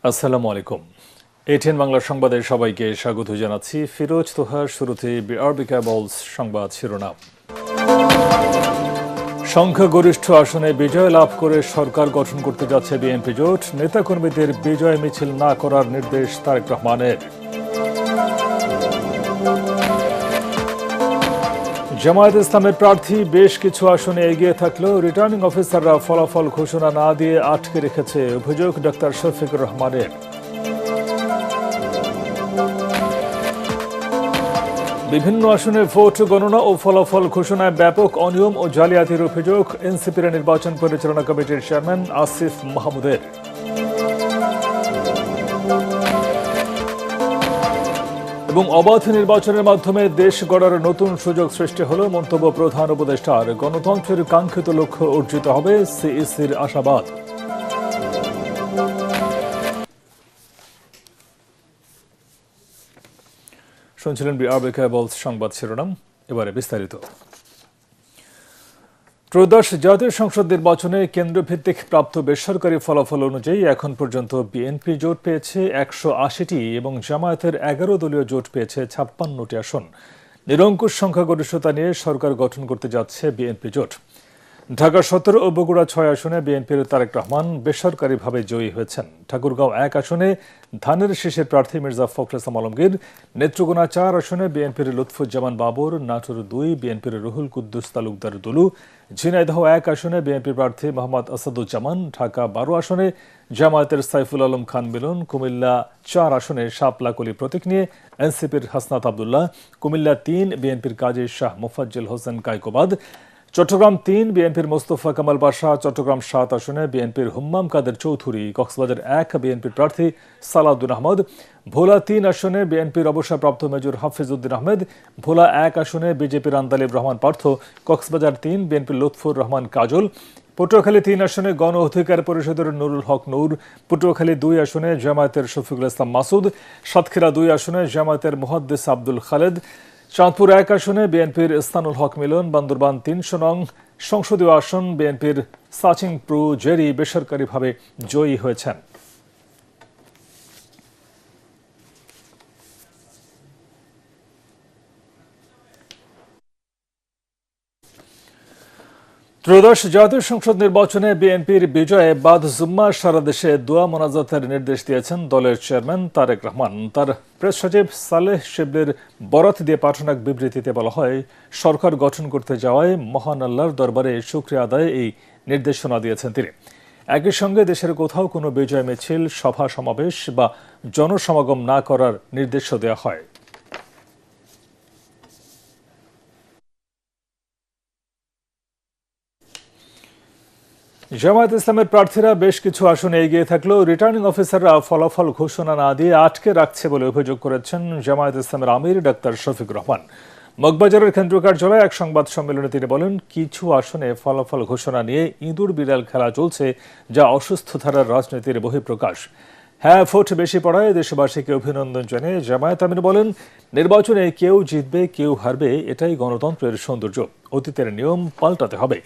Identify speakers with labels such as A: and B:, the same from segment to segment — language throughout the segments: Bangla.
A: আসসালামু আলাইকুম। এটিএন বাংলা সংবাদে সবাইকে স্বাগত জানাচ্ছি। ফিরোজ তোহার। শুরুতে বিআরবি কেবলস সংবাদ শিরোনাম। সংখ্যাগরিষ্ঠ আসনে বিজয় লাভ করে সরকার গঠন করতে যাচ্ছে বিএনপি জোট। নেতাকর্মীদের বিজয় মিছিল না করার নির্দেশ তারেক রহমানের। জামায়াত ইসলামের প্রার্থী বেশ কিছু আসনে এগিয়ে থাকলেও রিটার্নিং অফিসাররা ফলাফল ঘোষণা না দিয়ে আটকে রেখেছে, অভিযোগ ডক্টর শফিকুর রহমানের। বিভিন্ন আসনে ভোট গণনা ও ফলাফল ঘোষণায় ব্যাপক অনিয়ম ও জালিয়াতির অভিযোগ এনসিপির নির্বাচন পরিচালনা কমিটির চেয়ারম্যান আসিফ মাহমুদের। এবং অবাধ নির্বাচনের মাধ্যমে দেশ গড়ার নতুন সুযোগ সৃষ্টি হল, মন্তব্য প্রধান উপদেষ্টার। গণতন্ত্রের কাঙ্ক্ষিত লক্ষ্য অর্জিত হবে, সিইসির আশাবাদ। শুনছিলেন বিআরবি কেবলস সংবাদ শিরোনাম। এবারে বিস্তারিত। ত্রয়োদশ জাতীয় সংসদ নির্বাচনে কেন্দ্রভিত্তিক প্রাপ্ত বেসরকারি ফলাফল অনুযায়ী এখন পর্যন্ত বিএনপি জোট পেয়েছে ১৮০টি এবং জামায়াতের ১১ দলীয় জোট পেয়েছে ৫৬টি আসন। নিরঙ্কুশ সংখ্যাগরিষ্ঠতা নিয়ে সরকার গঠন করতে যাচ্ছে বিএনপি জোট। ঢাকা ১৭ ও বগুড়া ৬ আসনে বিএনপির তারেক রহমান বেসরকারিভাবে জয়ী হয়েছেন। ঠাকুরগাঁও ১ আসনে ধানের শীষের প্রার্থী মির্জা ফখরুল ইসলাম আলমগীর। নেত্রকোনা ৪ আসনে বিএনপির লুৎফুজ্জামান বাবর। নাটোর ২ বিএনপির রুহুল কুদ্দুস তালুকদার দুলু। ঝিনাইদহ ১ আসনে বিএনপি প্রার্থী মোহাম্মদ আসাদুজ্জামান। ঢাকা ১২ আসনে জামায়াতের সাইফুল আলম খান মিলন। কুমিল্লা ৪ আসনে শাপলা কলি প্রতীক নিয়ে এনসিপির হাসনাত আবদুল্লাহ। কুমিল্লা ৩ বিএনপির কাজী শাহ মোফাজ্জল হোসেন কায়কোবাদ। চট্টগ্রাম ৩ বিএনপির মোস্তফা কামাল বাশা। চট্টগ্রাম ৭ আসনে বিএনপির হুম্মাম কাদের চৌধুরী। কক্সবাজার ১ বিএনপির প্রার্থী সালাউদ্দিন আহমদ। ভোলা ৩ আসনে বিএনপির অবসরপ্রাপ্ত মেজর হাফিজ উদ্দিন আহমেদ। ভোলা ১ আসনে বিজেপির আন্দালিব রহমান পার্থ। কক্সবাজার ৩ বিএনপির লুৎফুর রহমান কাজল। পটুয়াখালী ৩ আসনে গণ অধিকার পরিষদের নুরুল হক নূর। পটুয়াখালী ২ আসনে জামায়াতের শফিকুল ইসলাম মাসুদ। সাতক্ষীরা ২ আসনে জামায়াতের মুহাদ্দিস আব্দুল খালেদ। চাঁদপুর ১ আসনে বিএনপির ইস্তানুল হক মিলন। বান্দরবান ৩০০ নং সংসদীয় আসন বিএনপির সাচিং প্রু জেরি বেসরকারিভাবে জয়ী হয়েছেন। ত্রয়োদশ জাতীয় সংসদ নির্বাচনে বিএনপির বিজয়ে বাদ জুম্মা সারা দেশে দোয়া মোনাজাতের নির্দেশ দিয়েছেন দলের চেয়ারম্যান তারেক রহমান। তার প্রেস সচিব সালেহ শিবলির বরাত দিয়ে পাঠানো এক বিবৃতিতে বলা হয়, সরকার গঠন করতে যাওয়ায় মহান আল্লাহর দরবারে শুকরিয়া আদায়ে এই নির্দেশনা দিয়েছেন তিনি। একই সঙ্গে দেশের কোথাও কোনো বিজয় মিছিল, সভা সমাবেশ বা জনসমাগম না করার নির্দেশও দেওয়া হয়। জামায়াত ইসলামের প্রার্থীরা বেশ কিছু আসনে এগিয়ে থাকলেও রিটার্নিং অফিসাররা ফলাফল ঘোষণা না দিয়ে আটকে রাখছে বলে অভিযোগ করেছেন জামায়াত ইসলামের আমির ডক্টর শফিকুর রহমান। মগবাজারের কেন্দ্রীয় কার্যালয়ে এক সংবাদ সম্মেলনে তিনি বলেন, কিছু আসনে ফলাফল ঘোষণা নিয়ে ইঁদুর বিড়াল খেলা চলছে, যা অসুস্থ ধারার রাজনীতির বহিঃপ্রকাশ। হ্যাঁ ভোট বেশি পড়ায় দেশবাসীকে অভিনন্দন জানিয়ে জামায়াত আমির বলেন, নির্বাচনে কেউ জিতবে কেউ হারবে, এটাই গণতন্ত্রের সৌন্দর্য। অতীতের নিয়ম পাল্টাতে হবে।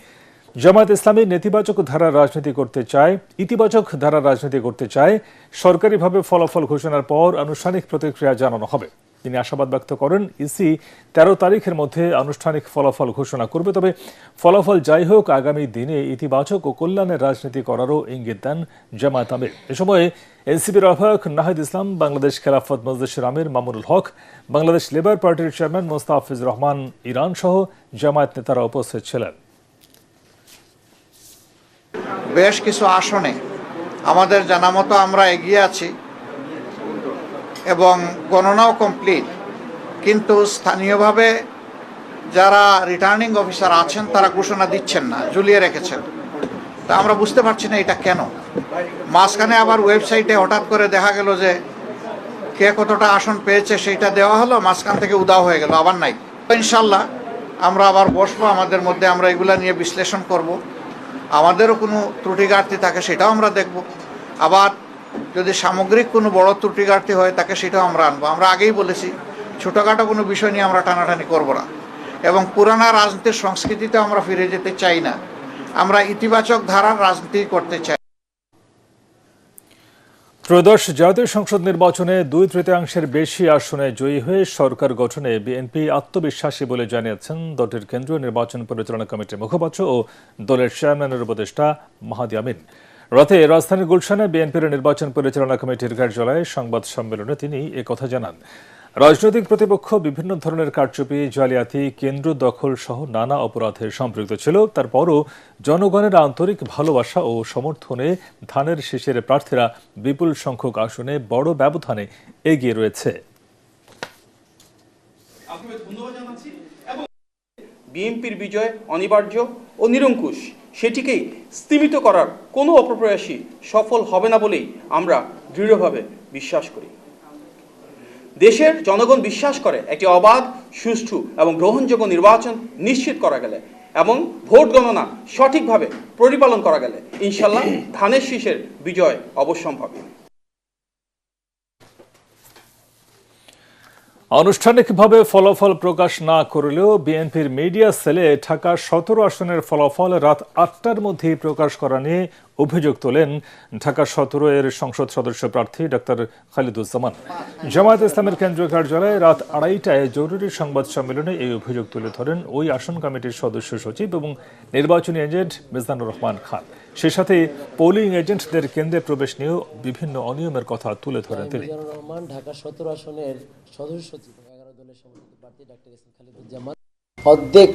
A: জামায়াত ইসলামী নেতিবাচক ধারার রাজনীতি করতে চায়, ইতিবাচক ধারার রাজনীতি করতে চায়। সরকারিভাবে ফলাফল ঘোষণার পর আনুষ্ঠানিক প্রতিক্রিয়া জানানো হবে। তিনি আশাবাদ ব্যক্ত করেন, ইসি ১৩ তারিখের মধ্যে আনুষ্ঠানিক ফলাফল ঘোষণা করবে। তবে ফলাফল যাই হোক, আগামী দিনে ইতিবাচক ও কল্যাণের রাজনীতি করারও ইঙ্গিত দেন জামায়াত আমির। এ সময় এনসিপির আহ্বায়ক নাহিদ ইসলাম, বাংলাদেশ খেলাফত মজলিসের আমির মামুনুল হক, বাংলাদেশ লেবার পার্টির চেয়ারম্যান মোস্তাফিজ রহমান ইরান সহ জামায়াত নেতারা উপস্থিত ছিলেন।
B: বেশ কিছু আসনে আমাদের জানা মতো আমরা এগিয়ে আছি এবং গণনাও কমপ্লিট, কিন্তু স্থানীয়ভাবে যারা রিটার্নিং অফিসার আছেন তারা ঘোষণা দিচ্ছেন না, ঝুলিয়ে রেখেছেন। তা আমরা বুঝতে পারছি না এটা কেন। মাঝখানে আবার ওয়েবসাইটে হঠাৎ করে দেখা গেল যে কে কতটা আসন পেয়েছে সেইটা দেওয়া হলো, মাঝখান থেকে উদাও হয়ে গেল, আবার নাই। ইনশাল্লাহ আমরা আবার বসবো, আমাদের মধ্যে আমরা এগুলা নিয়ে বিশ্লেষণ করব। আমাদেরও কোনো ত্রুটি ঘাটতি থাকে সেটাও আমরা দেখব। আবার যদি সামগ্রিক কোনো বড় ত্রুটি ঘাটতি হয় তাকে সেটাও আমরা আনবো। আমরা আগেই বলেছি, ছোটোখাটো কোনো বিষয় নিয়ে আমরা টানাটানি করব না এবং পুরানা রাজনীতির সংস্কৃতিতে আমরা ফিরে যেতে চাই না। আমরা ইতিবাচক ধারার রাজনীতি করতে চাই।
A: ত্রয়োদশ জাতীয় সংসদ নির্বাচনে 2/3 বেশি আসনে জয়ী হয়ে সরকার গঠনে বিএনপি আত্মবিশ্বাসী বলে জানিয়েছেন দলটির কেন্দ্রীয় নির্বাচন পরিচালনা কমিটির মুখপাত্র ও দলের চেয়ারম্যানের উপদেষ্টা মাহাদি আমিন। রাতে রাজধানীর গুলশানে বিএনপির নির্বাচন পরিচালনা কমিটির কার্যালয়ে সংবাদ সম্মেলনে তিনি একথা জানান। রাজনৈতিক প্রতিপক্ষ বিভিন্ন ধরনের কারচুপি, জালিয়াতি, কেন্দ্র দখল সহ নানা অপরাধে সম্পৃক্ত ছিল। তারপরও জনগণের আন্তরিক ভালোবাসা ও সমর্থনে ধানের শীষের প্রার্থীরা বিপুল সংখ্যক আসনে বড় ব্যবধানে এগিয়ে রয়েছে।
C: বিএনপির বিজয় অনিবার্য ও নিরঙ্কুশ, সেটিকেই স্তিমিত করার কোনো অপপ্রয়াসই সফল হবে না বলেই আমরা দৃঢ়ভাবে বিশ্বাস করি। দেশের জনগণ বিশ্বাস করে একটি অবাধ, সুষ্ঠু এবং গ্রহণযোগ্য নির্বাচন নিশ্চিত করা গেলে এবং ভোট গণনা সঠিকভাবে পরিপালন করা গেলে ইনশাল্লাহ ধানের শীষের বিজয় অবশ্যম্ভাবী।
A: আনুষ্ঠানিকভাবে ফলাফল প্রকাশ না করলেও বিএনপির মিডিয়া সেলে ঢাকা 17 আসনের ফলাফল রাত 8টার মধ্যেই প্রকাশ করা নিয়ে অভিযোগ তোলেন ঢাকা 17 এর সংসদ সদস্য প্রার্থী ডক্টর খালিদুজ্জামান। জামায়াত ইসলামের কেন্দ্রীয় কার্যালয়ে রাত 2:30টায় জরুরি সংবাদ সম্মেলনে এই অভিযোগ তুলে ধরেন ওই আসন কমিটির সদস্য সচিব এবং নির্বাচনী এজেন্ট মিজানুর রহমান খান। সেই সাথে পোলিং এজেন্টদের কেন্দ্রে প্রবেশ নিয়েও বিভিন্ন অনিয়মের কথা তুলে ধরেন তিনি।
D: ঢাকা 17 আসনের সদস্য সচিব 11 দলের সমর্থিত প্রার্থী ডক্টর খালিদুজ্জামান অর্ধেক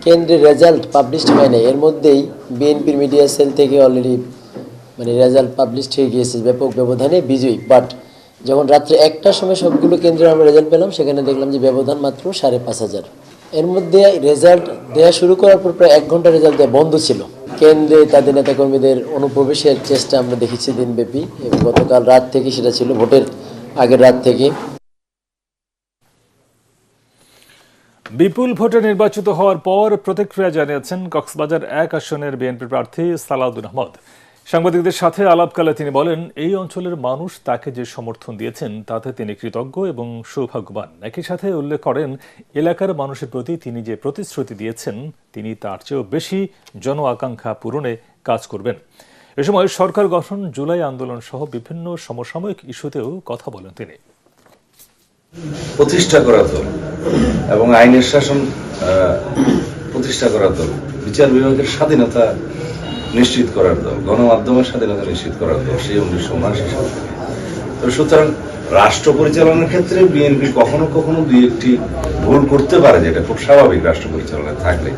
D: কেন্দ্রের রেজাল্ট পাবলিশড হয় নাই, এর মধ্যেই বিএনপির মিডিয়া সেল থেকে অলরেডি রেজাল্ট পাবলিশড হয়ে গিয়েছে ব্যাপক ব্যবধানে বিজয়ী। বাট যখন রাত্রে 1টার সময় সবগুলো কেন্দ্রে আমরা রেজাল্ট পেলাম, সেখানে দেখলাম যে ব্যবধান মাত্র 5,500। এর মধ্যে রেজাল্ট দেওয়া শুরু করার পর প্রায় 1 ঘন্টা রেজাল্ট দেওয়া বন্ধ ছিল। কেন্দ্রে তাদের নেতাকর্মীদের অনুপ্রবেশের চেষ্টা আমরা দেখেছি দিনব্যাপী, এবং গতকাল রাত থেকে সেটা ছিল ভোটের আগের রাত থেকে।
A: বিপুল ভোটে নির্বাচিত হওয়ার পর প্রতিক্রিয়া জানিয়েছেন কক্সবাজার 1 আসনের বিএনপি প্রার্থী সালাউদ্দিন আহমদ। সাংবাদিকদের সাথে আলাপকালে তিনি বলেন, এই অঞ্চলের মানুষ তাকে যে সমর্থন দিয়েছেন তাতে তিনি কৃতজ্ঞ এবং সৌভাগ্যবান। একই সাথে উল্লেখ করেন, এলাকার মানুষের প্রতি তিনি যে প্রতিশ্রুতি দিয়েছেন তিনি তার চেয়েও বেশি জন আকাঙ্ক্ষা পূরণে কাজ করবেন। এ সময় সরকার গঠন, জুলাই আন্দোলন সহ বিভিন্ন সমসাময়িক ইস্যুতেও কথা বলেন তিনি।
E: প্রতিষ্ঠা করা দল এবং আইনের শাসন প্রতিষ্ঠা করা দল, বিচার বিভাগের স্বাধীনতা নিশ্চিত করার দল, গণমাধ্যমের স্বাধীনতা নিশ্চিত করার দল, সেই 1979 সাল থেকে। তো সুতরাং রাষ্ট্র পরিচালনার ক্ষেত্রে বিএনপি কখনো কখনো 2-1টি ভুল করতে পারে, যেটা খুব স্বাভাবিক রাষ্ট্র পরিচালনায় থাকলে।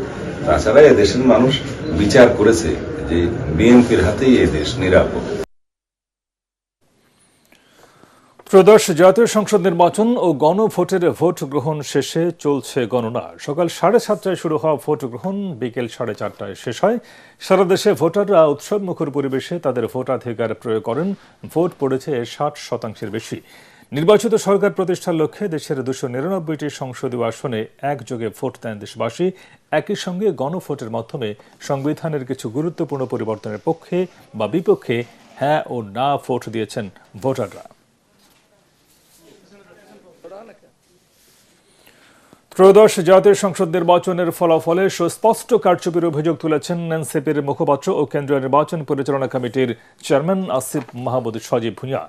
E: তাছাড়া এদেশের মানুষ বিচার করেছে যে বিএনপির হাতেই এই দেশ নিরাপদ।
A: ত্রয়োদশ জাতীয় সংসদ নির্বাচন ও গণভোটের ভোট গ্রহণ শেষে চলছে গণনা। সকাল 7:30টায় শুরু হওয়া ভোট গ্রহণ বিকেল 4:30টায় শেষ হয়। সারা দেশে ভোটাররা উৎসবমুখর পরিবেশে তাদের ভোটাধিকার প্রয়োগ করেন। ভোট পড়েছে 60% বেশি। নির্বাচিত সরকার প্রতিষ্ঠার লক্ষ্যে দেশের 299টি সংসদীয় আসনে একযোগে ভোট দেন দেশবাসী। একই সঙ্গে গণভোটের মাধ্যমে সংবিধানের কিছু গুরুত্বপূর্ণ পরিবর্তনের পক্ষে বা বিপক্ষে হ্যাঁ ও না ভোট দিয়েছেন ভোটাররা। ত্রয়োদশ জাতীয় সংসদ নির্বাচনের ফলাফলে সুস্পষ্ট কারচুপির অভিযোগ তুলেছেন এনসিপির মুখপাত্র ও কেন্দ্রীয় নির্বাচন পরিচালনা কমিটির চেয়ারম্যান আসিফ মাহমুদ সজীব ভুঁইয়া।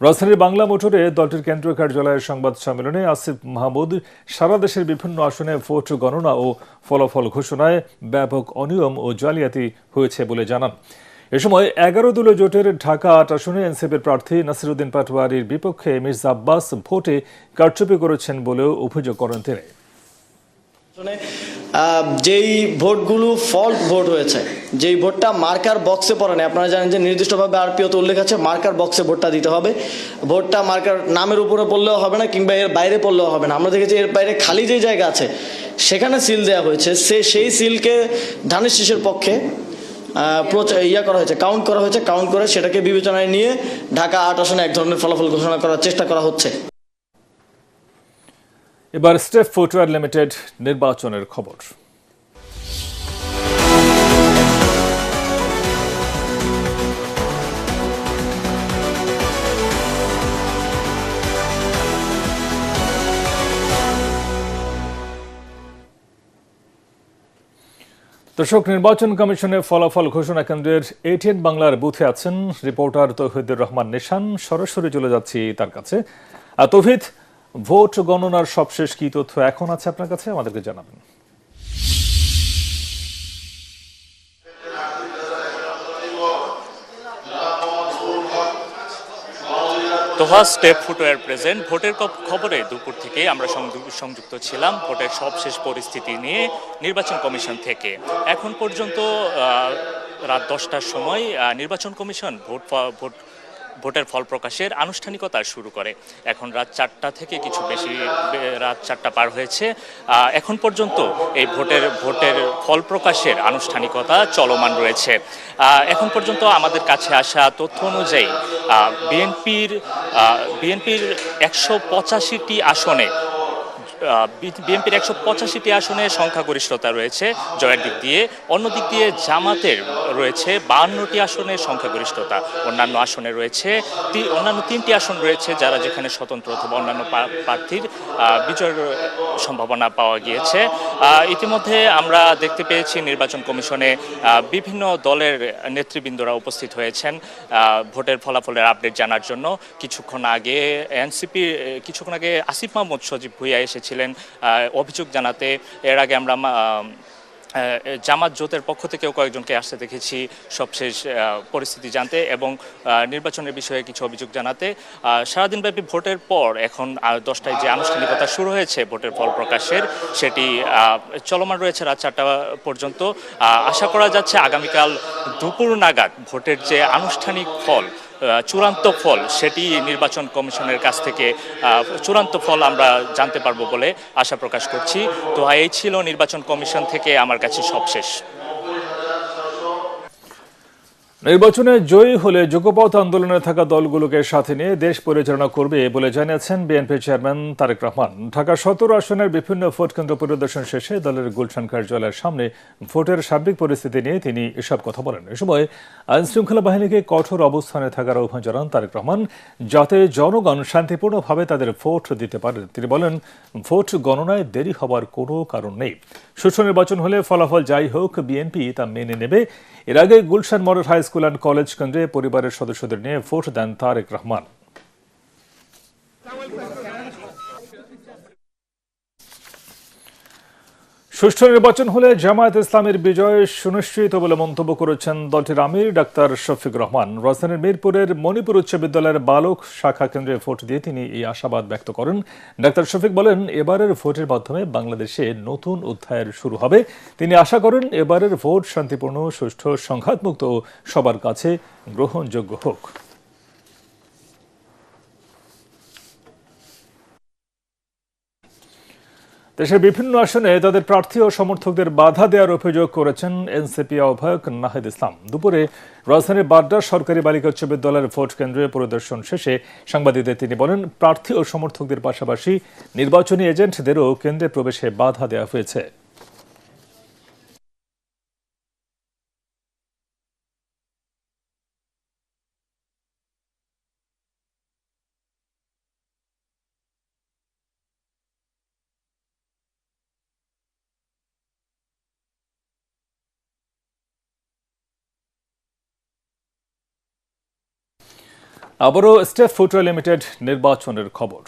A: রাজধানীর বাংলা মোটরে দলটির কেন্দ্রীয় কার্যালয়ের সংবাদ সম্মেলনে আসিফ মাহমুদ সারা দেশের বিভিন্ন আসনে ভোট গণনা ও ফলাফল ঘোষণায় ব্যাপক অনিয়ম ও জালিয়াতি হয়েছে বলে জানান। এ সময় 11 দলীয় জোটের ঢাকা 8 আসনে এনসিপির প্রার্থী নাসিরউদ্দিন পাটোয়ারির বিপক্ষে মির্জা আব্বাস ভোটে কারচুপি করেছেন বলেও অভিযোগ করেন তিনি।
F: যেই ভোটগুলো ফল্ট ভোট হয়েছে, যেই ভোটটা মার্কার বক্সে পড়ে না, আপনারা জানেন যে নির্দিষ্টভাবে আরপিওতে উল্লেখ আছে মার্কার বক্সে ভোটটা দিতে হবে। ভোটটা মার্কার নামের উপরে পড়লেও হবে না, কিংবা এর বাইরে পড়লেও হবে না। আমরা দেখেছি এর বাইরে খালি যেই জায়গা আছে সেখানে সিল দেওয়া হয়েছে, সেই সিলকে ধানের শীষের পক্ষে কাউন্ট করা হয়েছে। কাউন্ট করে সেটাকে বিবেচনায় নিয়ে ঢাকা 8 আসনে এক ধরনের ফলাফল ঘোষণা করার চেষ্টা করা হচ্ছে।
A: এবার স্টেপ ফুটওয়্যার লিমিটেড নির্বাচনের খবর। দর্শক, নির্বাচন কমিশনের ফলাফল ঘোষণা কেন্দ্রের এটিএন বাংলার বুথে আছেন রিপোর্টার তৌহিদুর রহমান নিশান। সরাসরি চলে যাচ্ছি তার কাছে। তৌহিদ, ভোট গণনার সবশেষ কি তথ্য এখন আছে আপনার কাছে, আমাদেরকে জানাবেন।
G: Toha step footwear present. ভোটের খবরে দুপুর থেকে আমরা সংযুক্ত ছিলাম ভোটের সবশেষ পরিস্থিতি নিয়ে নির্বাচন কমিশন থেকে। এখন পর্যন্ত রাত 10টার সময় নির্বাচন কমিশন ভোটের ফল প্রকাশের আনুষ্ঠানিকতা শুরু করে। এখন রাত 4টা থেকে কিছু বেশি, রাত 4টা পার হয়েছে। এখন পর্যন্ত এই ভোটের ফল প্রকাশের আনুষ্ঠানিকতা চলমান রয়েছে। এখন পর্যন্ত আমাদের কাছে আসা তথ্য অনুযায়ী বিএনপির 185টি আসনে বিএনপির 185টি আসনে সংখ্যাগরিষ্ঠতা রয়েছে জয়ের দিক দিয়ে। অন্যদিক দিয়ে জামাতের রয়েছে 52টি আসনে সংখ্যাগরিষ্ঠতা। অন্যান্য আসনে রয়েছে অন্যান্য 3টি আসন রয়েছে যারা যেখানে স্বতন্ত্র অথবা অন্যান্য প্রার্থীর বিজয়ের সম্ভাবনা পাওয়া গিয়েছে। ইতিমধ্যে আমরা দেখতে পেয়েছি নির্বাচন কমিশনে বিভিন্ন দলের নেতৃবৃন্দরা উপস্থিত হয়েছেন ভোটের ফলাফলের আপডেট জানার জন্য। কিছুক্ষণ আগে আসিফ মাহমুদ সজীব ভুঁইয়া এসেছিলেন অভিযোগ জানাতে। এর আগে আমরা জামাত জোটের পক্ষ থেকেও কয়েকজনকে আসতে দেখেছি সবশেষ পরিস্থিতি জানতে এবং নির্বাচনের বিষয়ে কিছু অভিযোগ জানাতে। সারাদিনব্যাপী ভোটের পর এখন 10টায় যে আনুষ্ঠানিকতা শুরু হয়েছে ভোটের ফল প্রকাশের, সেটি চলমান রয়েছে রাত 4টা পর্যন্ত। আশা করা যাচ্ছে আগামীকাল দুপুর নাগাদ ভোটের যে আনুষ্ঠানিক ফল, চূড়ান্ত ফল, সেটি নির্বাচন কমিশনের কাছ থেকে চূড়ান্ত ফল আমরা জানতে পারবো বলে আশা প্রকাশ করছি। তো এই ছিল নির্বাচন কমিশন থেকে আমার কাছে সবশেষ।
A: নির্বাচনে জয়ী হলে যুগপৎ আন্দোলনে থাকা দলগুলোকে সাথে নিয়ে দেশ পরিচালনা করবে বলে জানিয়েছেন বিএনপি চেয়ারম্যান তারেক রহমান। ঢাকা 17 আসনের বিভিন্ন ভোট কেন্দ্র পরিদর্শন শেষে দলের গুলশান কার্যালয়ের সামনে ভোটের সার্বিক পরিস্থিতি নিয়ে তিনি এসব কথা বলেন। এ সময় আইন শৃঙ্খলা বাহিনীকে কঠোর অবস্থানে থাকার আহ্বান জানান তারেক রহমান, যাতে জনগণ শান্তিপূর্ণভাবে তাদের ভোট দিতে পারেন। তিনি বলেন, ভোট গণনায় দেরি হবার কোনো কারণ নেই। সুষ্ঠু নির্বাচন হলে ফলাফল যাই হোক বিএনপি তা মেনে নেবে। এর আগে Gulshan model high school and college কেন্দ্রে পরিবারের সদস্যদের নিয়ে ভোট দেন তারেক রহমান। সুষ্ঠু নির্বাচন হলে জামায়াত ইসলামের বিজয় সুনিশ্চিত বলে মন্তব্য করেছেন দলটির আমির ডাক্তার শফিক রহমান। রাজধানীর মিরপুরের মণিপুর উচ্চ বিদ্যালয়ের বালক শাখা কেন্দ্রে ভোট দিয়ে তিনি এই আশাবাদ ব্যক্ত করেন। ডাক্তার শফিক বলেন, এবারের ভোটের মাধ্যমে বাংলাদেশে নতুন অধ্যায়ের শুরু হবে। তিনি আশা করেন এবারের ভোট শান্তিপূর্ণ, সুষ্ঠু, সংঘাতমুক্ত ও সবার কাছে গ্রহণযোগ্য হোক। দেশের বিভিন্ন আসনে তাদের প্রার্থী ও সমর্থকদের বাধা দেওয়ার অভিযোগ করেছেন এনসিপি আহ্বায়ক নাহিদ ইসলাম। দুপুরে রাজধানীর বাড্ডা সরকারি বালিকা উচ্চ বিদ্যালয়ের ভোট কেন্দ্রে পরিদর্শন শেষে সাংবাদিকদের তিনি বলেন, প্রার্থী ও সমর্থকদের পাশাপাশি নির্বাচনী এজেন্টদেরও কেন্দ্রে প্রবেশে বাধা দেওয়া হয়েছে। আবারও স্টেপ ফুটওয়্যার লিমিটেড নির্বাচনের খবর।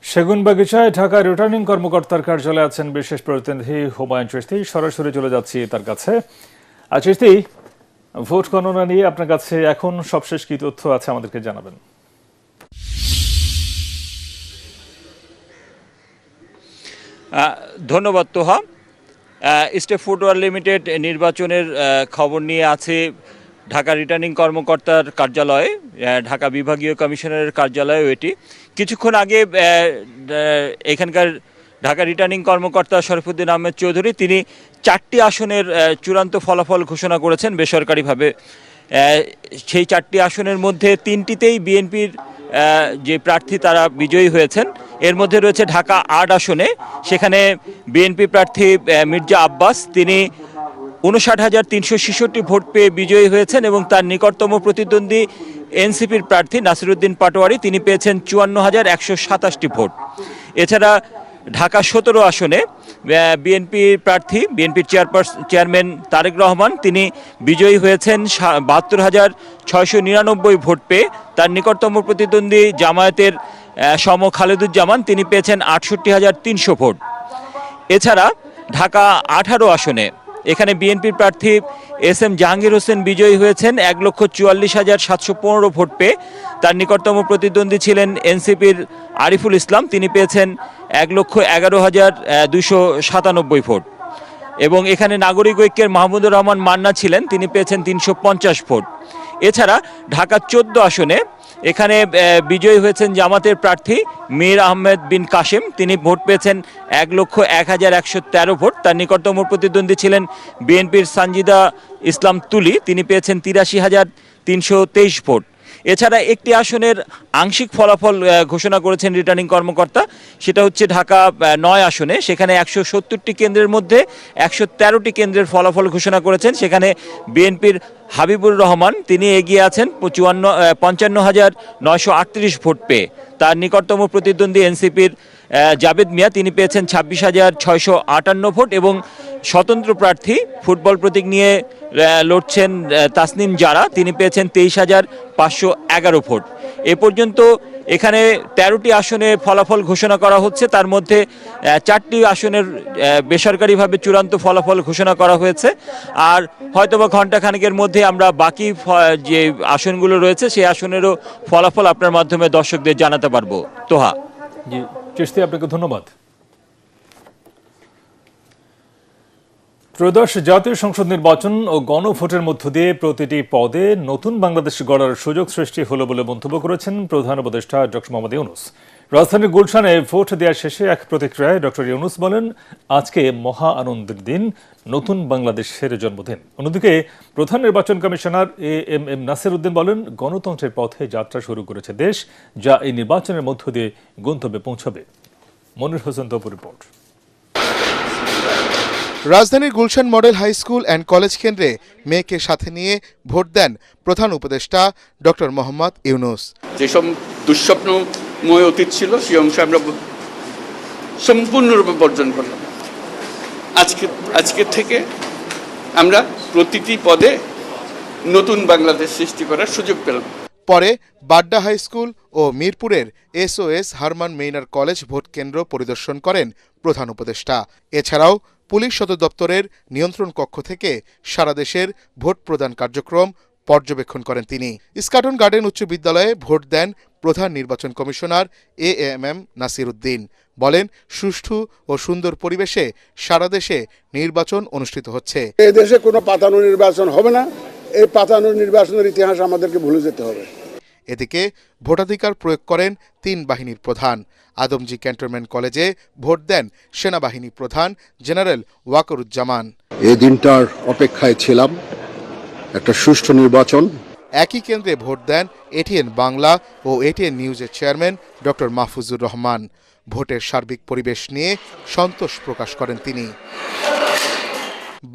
A: সেগুনবাগিচায় ঢাকা রিটার্নিং কর্মকর্তার কার্যালয়ে আছেন বিশেষ প্রতিনিধি হুমায়ুন চিশতি। সরাসরি চলে যাচ্ছি তার কাছে। চিশতি, ভোট গণনা নিয়ে আপনার কাছে এখন সবশেষ কি তথ্য আছে আমাদেরকে জানাবেন।
H: ধন্যবাদ তোহা। স্টেপ ফুটওয়্যার লিমিটেড নির্বাচনের খবর নিয়ে আছে ঢাকা রিটার্নিং কর্মকর্তার কার্যালয়ে, ঢাকা বিভাগীয় কমিশনারের কার্যালয়েও এটি। কিছুক্ষণ আগে এখানকার ঢাকা রিটার্নিং কর্মকর্তা শরীফুদ্দিন আহমেদ চৌধুরী তিনি 4টি আসনের চূড়ান্ত ফলাফল ঘোষণা করেছেন বেসরকারিভাবে। সেই 4টি আসনের মধ্যে 3টিতেই বিএনপির যে প্রার্থী তারা বিজয়ী হয়েছেন। এর মধ্যে রয়েছে ঢাকা ৮ আসনে, সেখানে বিএনপি প্রার্থী মির্জা আব্বাস, তিনি ৫৯,৩৬৬ ভোট পেয়ে বিজয়ী হয়েছেন এবং তার নিকটতম প্রতিদ্বন্দ্বী এনসিপির প্রার্থী নাসিরউদ্দিন পাটোয়ারি, তিনি পেয়েছেন ৫৪,১২৭ ভোট। এছাড়া ঢাকা ১৭ আসনে বিএনপির প্রার্থী, বিএনপির চেয়ারম্যান তারেক রহমান, তিনি বিজয়ী হয়েছেন ৭২,৬৯৯ ভোট পেয়ে। তার নিকটতম প্রতিদ্বন্দ্বী জামায়াতের সম খালেদুজ্জামান, তিনি পেয়েছেন ৬৮,৩০০ ভোট। এছাড়া ঢাকা ১৮ আসনে এখানে বিএনপির প্রার্থী এস.এম. জাহাঙ্গীর হোসেন বিজয়ী হয়েছেন ১,৪৪,৭১৫ ভোট পেয়ে। তার নিকটতম প্রতিদ্বন্দ্বী ছিলেন এনসিপির আরিফুল ইসলাম, তিনি পেয়েছেন ১,১১,২৯৭ ভোট। এবং এখানে নাগরিক ঐক্যের মাহমুদুর রহমান মান্না ছিলেন, তিনি পেয়েছেন ৩৫০ ভোট। এছাড়া ঢাকা ১৪ আসনে এখানে বিজয়ী হয়েছেন জামাতের প্রার্থী মীর আহমেদ বিন কাশেম, তিনি ভোট পেয়েছেন ১,০১,১১৩ ভোট। তার নিকটতম প্রতিদ্বন্দ্বী ছিলেন বিএনপির সানজিদা ইসলাম তুলি, তিনি পেয়েছেন ৮৩,৩২৩ ভোট। এছাড়া একটি আসনের আংশিক ফলাফল ঘোষণা করেছেন রিটার্নিং কর্মকর্তা, সেটা হচ্ছে ঢাকা ৯ আসনে। সেখানে ১৭০টি কেন্দ্রের মধ্যে ১১৩টি কেন্দ্রের ফলাফল ঘোষণা করেছেন। সেখানে বিএনপির হাবিবুর রহমান, তিনি এগিয়ে আছেন ৫৫,৯৩৮ ভোট পেয়ে। তার নিকটতম প্রতিদ্বন্দ্বী এনসিপির জাবেদ মিয়া, তিনি পেয়েছেন ২৬,৬৫৮ ভোট এবং স্বতন্ত্র প্রার্থী ফুটবল প্রতীক নিয়ে লড়ছেন তাসনিম জারা, তিনি পেয়েছেন ২৩,৫১১ ভোট। এ পর্যন্ত এখানে ১৩টি আসনে ফলাফল ঘোষণা করা হচ্ছে, তার মধ্যে ৪টি আসনের বেসরকারিভাবে চূড়ান্ত ফলাফল ঘোষণা করা হয়েছে। আর হয়তোবা ঘণ্টাখানেকের মধ্যে আমরা বাকি যে আসনগুলো রয়েছে সেই আসনেরও ফলাফল আপনার মাধ্যমে দর্শকদের জানাতে পারবো। তোহা।
A: জি চিশতি, আপনাকে ধন্যবাদ। ত্রয়োদশ জাতীয় সংসদ নির্বাচন ও গণভোটের মধ্য দিয়ে প্রতিটি পদে নতুন বাংলাদেশ গড়ার সুযোগ সৃষ্টি হলো বলে মন্তব্য করেছেন প্রধান উপদেষ্টা ডক্টর মোহাম্মদ ইউনূস। রাজধানীর গুলশানে ভোট দেওয়া শেষে এক প্রতিক্রিয়ায় ডক্টর ইউনূস বলেন, আজকে মহা আনন্দের দিন, নতুন বাংলাদেশের জন্মদিন। অন্যদিকে প্রধান নির্বাচন কমিশনার এএমএম নাসির উদ্দিন বলেন, গণতন্ত্রের পথে যাত্রা শুরু করেছে দেশ, যা এই নির্বাচনের মধ্য দিয়ে গন্তব্যে পৌঁছাবে। মনির হোসেন তপু রিপোর্ট।
I: রাজধানীর Gulshan model high school and college কেন্দ্রে মেয়েকে সাথে নিয়ে ভোট দেন প্রধান উপদেষ্টা ডক্টর মোহাম্মদ ইউনূস।
J: যেসব দুঃস্বপ্নময় অতীত ছিল সেই অংশ আমরা সম্পূর্ণরূপে বর্জন করলাম। আজকে থেকে আমরা প্রতিটি পদে নতুন বাংলাদেশ সৃষ্টি করার সুযোগ পেলাম।
I: পরে বাড্ডা হাই স্কুল ও মিরপুরের এসওএস হারমান মেইনার কলেজ ভোট কেন্দ্র পরিদর্শন করেন প্রধান উপদেষ্টা। এছাড়াও পুলিশ সদর দপ্তরের নিয়ন্ত্রণ কক্ষ থেকে সারা দেশের ভোট প্রদান কার্যক্রম পর্যবেক্ষণ করেন তিনি। ইস্কাটন গার্ডেন উচ্চ বিদ্যালয়ে ভোট দেন প্রধান নির্বাচন কমিশনার এএমএম নাসির উদ্দিন। বলেন, সুষ্ঠু ও সুন্দর পরিবেশে সারা দেশে নির্বাচন অনুষ্ঠিত হচ্ছে।
K: এই দেশে কোনো পাতানো নির্বাচন হবে না, এই পাতানো নির্বাচনের ইতিহাস আমাদেরকে ভুলে যেতে হবে।
I: এদিকে ভোটাধিকার প্রয়োগ করেন ৩ বাহিনীর প্রধান। আদমজী ক্যান্টনমেন্ট কলেজে ভোট দেন সেনাবাহিনী প্রধান জেনারেল ওয়াকরুজ্জামান।
L: এই দিনটার অপেক্ষায় ছিলাম, একটা সুষ্ঠু নির্বাচন।
I: একই কেন্দ্রে ভোট দেন এটিএন বাংলা ও এটিএন নিউজের চেয়ারম্যান ডক্টর মাহফুজুর রহমান। ভোটের সার্বিক পরিবেশ নিয়ে সন্তোষ প্রকাশ করেন তিনি।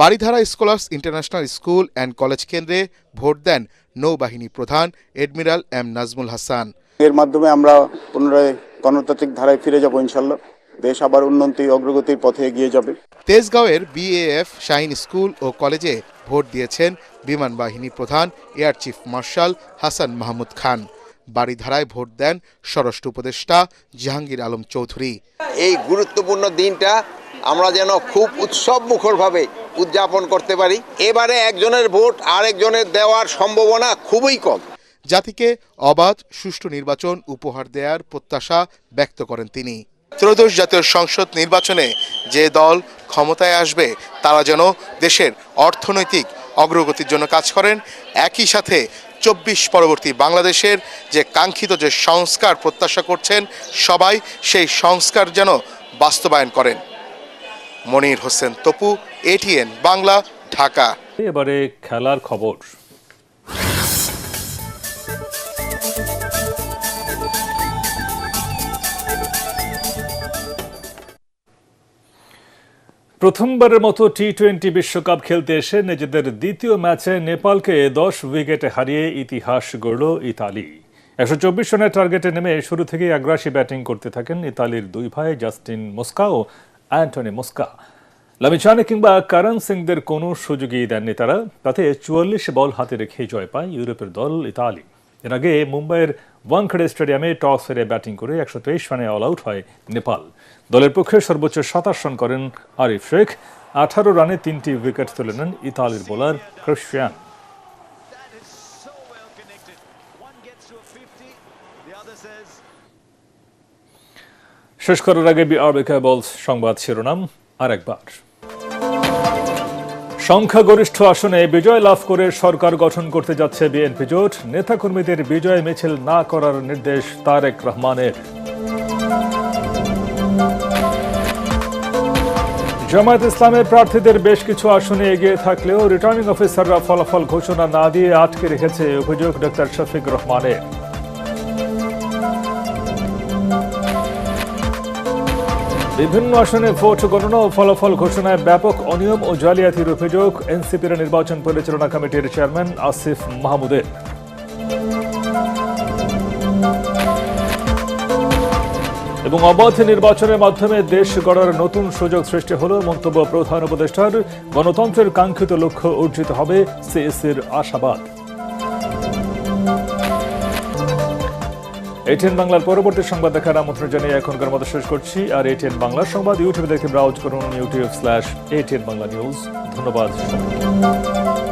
I: Baridhara scholars international school and college কেন্দ্রে ভোট দেন নৌবাহিনী প্রধান এডমিরাল এম নাজমুল হাসান।
K: এর মাধ্যমে আমরা পুনরায় গণতান্ত্রিক ধারায় ফিরে যাব, ইনশাল্লাহ দেশ আবার উন্নতি অগ্রগতির পথে এগিয়ে যাবে।
I: তেজগাঁওয়ের বিএএফ শাহিন স্কুল ও কলেজে ভোট দিয়েছেন বিমান বাহিনী প্রধান air chief marshal Hasan Mahmud Khan. বারিধারায় ভোট দেন স্বরাষ্ট্র উপদেষ্টা জাহাঙ্গীর আলম চৌধুরী।
M: এই গুরুত্বপূর্ণ দিনটা আমরা যেন খুব উৎসব মুখরভাবে উদযাপন করতে পারি। এবারে একজনের ভোট আরেকজনের দেওয়ার সম্ভাবনা খুবই কম।
I: জাতিকে অবাধ সুষ্ঠু নির্বাচন উপহার দেওয়ার প্রত্যাশা ব্যক্ত করেন তিনি। ত্রয়োদশ জাতীয় সংসদ নির্বাচনে যে দল ক্ষমতায় আসবে তারা যেন দেশের অর্থনৈতিক অগ্রগতির জন্য কাজ করেন, একই সাথে ২৪ পরবর্তী বাংলাদেশের যে কাঙ্ক্ষিত যে সংস্কার প্রত্যাশা করছেন সবাই সেই সংস্কার যেন বাস্তবায়ন করেন। মনির হোসেন তপু, এটিএন বাংলা, ঢাকা।
A: এবারে খেলার খবর। প্রথমবারের মতো টি-20 বিশ্বকাপ খেলতে এসে নিজেদের দ্বিতীয় ম্যাচে নেপালকে 10 উইকেটে হারিয়ে ইতিহাস গড়ল ইতালি। 124 রানের টার্গেটে নেমে শুরু থেকেই আগ্রাসী ব্যাটিং করতে থাকেন ইতালির দুই ভাই জাস্টিন মোস্কা ও অ্যান্টনি মোস্কা। লামিচানে কিংবা কারণ সিংদের কোনো সুযোগই দেননি তারা। তাতে 44 বল হাতে রেখে জয় পায় ইউরোপের দল ইতালি। এর আগে মুম্বাইয়ের ওয়াংখেড়ে স্টেডিয়ামে টস হেরে ব্যাটিং করে 123 রানে অল আউট হয় নেপাল। দলের পক্ষে সর্বোচ্চ 27 রান করেন আরিফ শেখ। 18 রানে 3টি উইকেট তুলে নেন ইতালির বোলার ক্রিশ্চিয়ান। শেষ করার আগে বিআরবি কেবল সংবাদ শিরোনাম আরেকবার। সংখ্যাগরিষ্ঠ আসনে বিজয় লাভ করে সরকার গঠন করতে যাচ্ছে বিএনপি জোট। নেতাকর্মীদের বিজয় মিছিল না করার নির্দেশ তারেক রহমানের। জামায়াত ইসলামের প্রার্থীদের বেশ কিছু আসনে এগিয়ে থাকলেও রিটার্নিং অফিসাররা ফলাফল ঘোষণা না দিয়ে আটকে রেখেছে অভিযোগ ডক্টর শফিক রহমানের। বিভিন্ন আসনে ভোট গণনা ও ফলাফল ঘোষণায় ব্যাপক অনিয়ম ও জালিয়াতির অভিযোগ এনসিপির নির্বাচন পরিচালনা কমিটির চেয়ারম্যান আসিফ মাহমুদের। এবং অবাধ নির্বাচনের মাধ্যমে দেশ গড়ার নতুন সুযোগ সৃষ্টি হল মন্তব্য প্রধান উপদেষ্টার। গণতন্ত্রের কাঙ্ক্ষিত লক্ষ্য অর্জিত হবে সিএসির আশাবাদ। এটিএন বাংলার পরবর্তী সংবাদ দেখার আমন্ত্রণ জানিয়ে এখনকার মতো শেষ করছি। আর এটিএন বাংলার সংবাদ ইউটিউবে দেখে ব্রাউজ করুন youtube/ATN Bangla News। ধন্যবাদ সবাইকে।